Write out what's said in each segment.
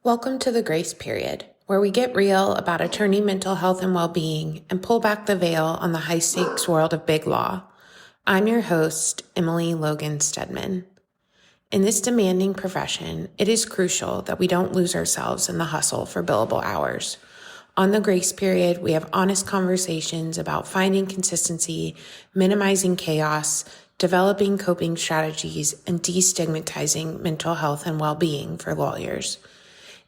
Welcome to the Grace Period, where we get real about attorney mental health and well-being and pull back the veil on the high-stakes world of big law. I'm your host, Emily Logan Stedman. In this demanding profession, it is crucial that we don't lose ourselves in the hustle for billable hours. On the Grace Period, we have honest conversations about finding consistency, minimizing chaos, developing coping strategies, and destigmatizing mental health and well-being for lawyers.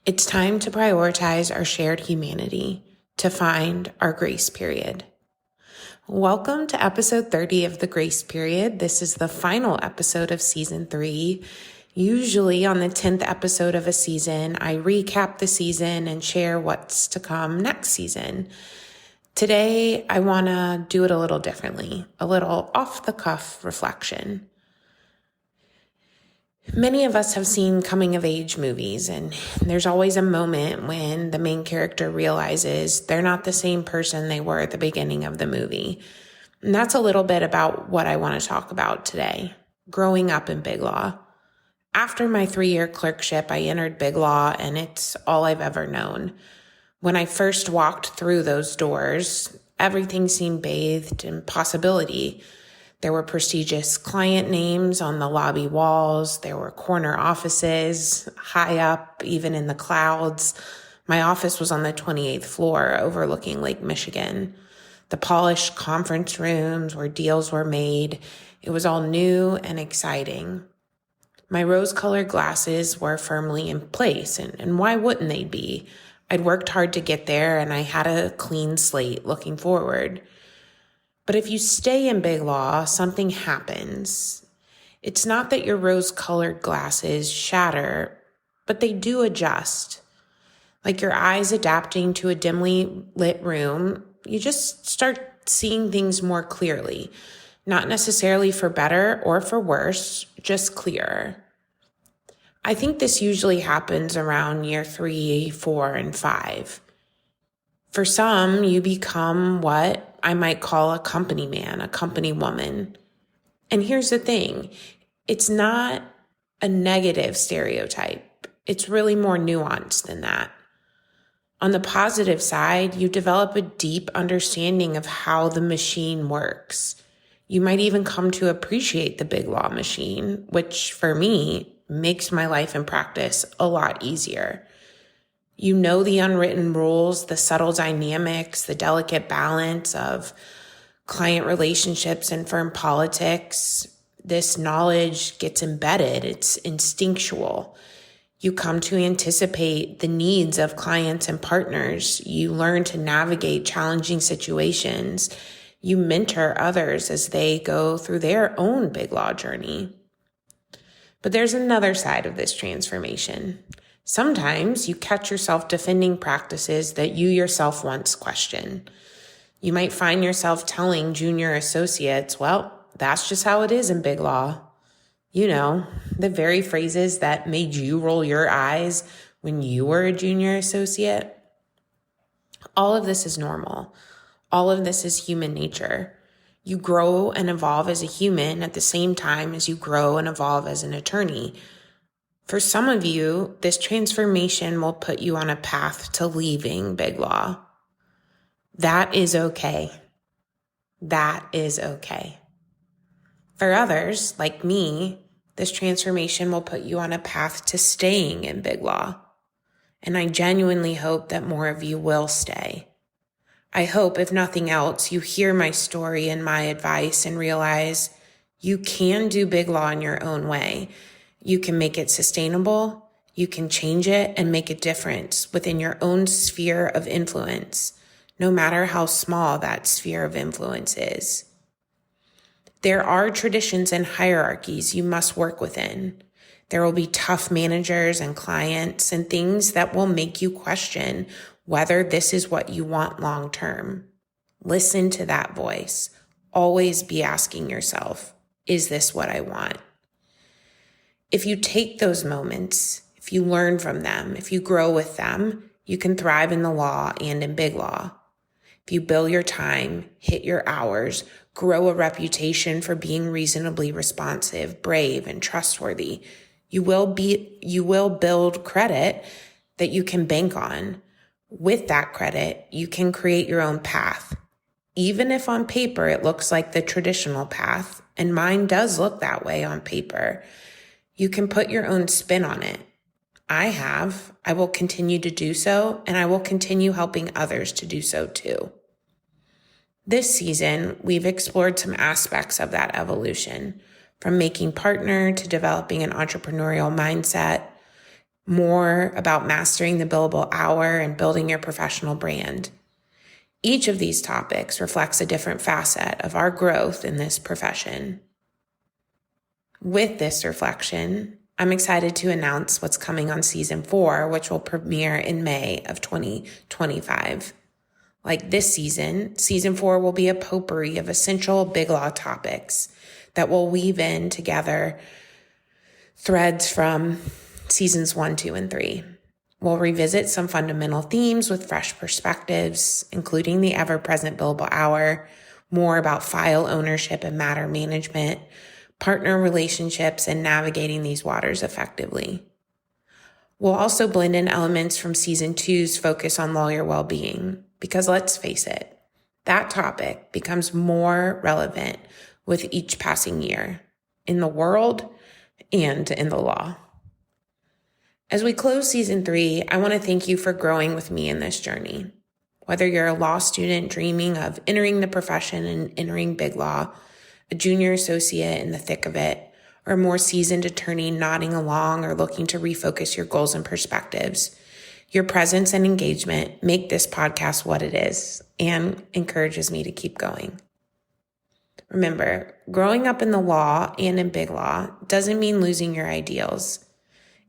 It's time to prioritize our shared humanity, to find our grace period. Welcome to episode 30 of the Grace Period. This is the final episode of season 3. Usually on the 10th episode of a season, I recap the season and share what's to come next season. Today, I want to do it a little differently, a little off-the-cuff reflection. Many of us have seen coming-of-age movies, and there's always a moment when the main character realizes they're not the same person they were at the beginning of the movie. And that's a little bit about what I want to talk about today, growing up in big law. After my 3-year clerkship, I entered big law, and it's all I've ever known. When I first walked through those doors, everything seemed bathed in possibility. There were prestigious client names on the lobby walls. There were corner offices, high up, even in the clouds. My office was on the 28th floor, overlooking Lake Michigan. The polished conference rooms where deals were made. It was all new and exciting. My rose-colored glasses were firmly in place, and why wouldn't they be? I'd worked hard to get there, and I had a clean slate looking forward. But if you stay in big law, something happens. It's not that your rose-colored glasses shatter, but they do adjust. Like your eyes adapting to a dimly lit room, you just start seeing things more clearly. Not necessarily for better or for worse, just clearer. I think this usually happens around year 3, 4, and 5. For some, you become what I might call a company man, a company woman. And here's the thing, it's not a negative stereotype. It's really more nuanced than that. On the positive side, you develop a deep understanding of how the machine works. You might even come to appreciate the big law machine, which for me makes my life and practice a lot easier. You know the unwritten rules, the subtle dynamics, the delicate balance of client relationships and firm politics. This knowledge gets embedded. It's instinctual. You come to anticipate the needs of clients and partners. You learn to navigate challenging situations. You mentor others as they go through their own big law journey. But there's another side of this transformation. Sometimes you catch yourself defending practices that you yourself once questioned. You might find yourself telling junior associates, well, that's just how it is in big law. You know, the very phrases that made you roll your eyes when you were a junior associate. All of this is normal. All of this is human nature. You grow and evolve as a human at the same time as you grow and evolve as an attorney. For some of you, this transformation will put you on a path to leaving big law. That is okay. That is okay. For others, like me, this transformation will put you on a path to staying in big law. And I genuinely hope that more of you will stay. I hope, if nothing else, you hear my story and my advice and realize you can do big law in your own way. You can make it sustainable, you can change it and make a difference within your own sphere of influence, no matter how small that sphere of influence is. There are traditions and hierarchies you must work within. There will be tough managers and clients and things that will make you question whether this is what you want long term. Listen to that voice. Always be asking yourself, is this what I want? If you take those moments, if you learn from them, if you grow with them, you can thrive in the law and in big law. If you bill your time, hit your hours, grow a reputation for being reasonably responsive, brave, and trustworthy, you will build credit that you can bank on. With that credit, you can create your own path. Even if on paper it looks like the traditional path, and mine does look that way on paper, you can put your own spin on it. I will continue to do so, and I will continue helping others to do so too. This season, we've explored some aspects of that evolution, from making partner to developing an entrepreneurial mindset, more about mastering the billable hour and building your professional brand. Each of these topics reflects a different facet of our growth in this profession. With this reflection, I'm excited to announce what's coming on season 4, which will premiere in May of 2025. Like this season 4 will be a potpourri of essential Big Law topics that will weave in together threads from seasons 1, 2, and 3. We'll revisit some fundamental themes with fresh perspectives, including the ever-present billable hour, more about file ownership and matter management, partner relationships, and navigating these waters effectively. We'll also blend in elements from season 2's focus on lawyer well-being, because let's face it, that topic becomes more relevant with each passing year in the world and in the law. As we close season 3, I want to thank you for growing with me in this journey. Whether you're a law student dreaming of entering the profession and entering big law, a junior associate in the thick of it, or a more seasoned attorney nodding along or looking to refocus your goals and perspectives, your presence and engagement make this podcast what it is and encourages me to keep going. Remember, growing up in the law and in big law doesn't mean losing your ideals.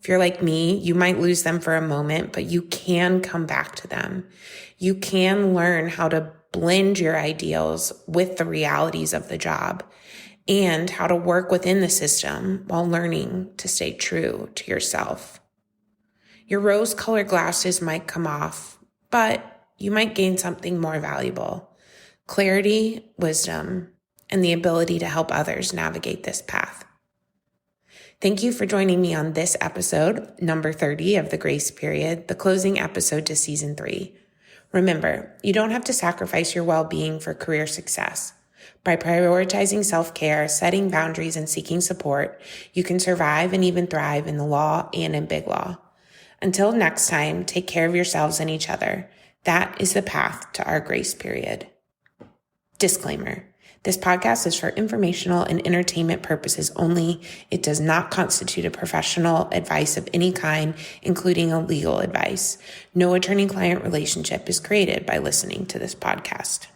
If you're like me, you might lose them for a moment, but you can come back to them. You can learn how to blend your ideals with the realities of the job and how to work within the system while learning to stay true to yourself. Your rose-colored glasses might come off, but you might gain something more valuable: clarity, wisdom, and the ability to help others navigate this path. Thank you for joining me on this episode, number 30 of The Grace Period, the closing episode to season 3. Remember, you don't have to sacrifice your well-being for career success. By prioritizing self-care, setting boundaries, and seeking support, you can survive and even thrive in the law and in big law. Until next time, take care of yourselves and each other. That is the path to our grace period. Disclaimer: this podcast is for informational and entertainment purposes only. It does not constitute a professional advice of any kind, including a legal advice. No attorney-client relationship is created by listening to this podcast.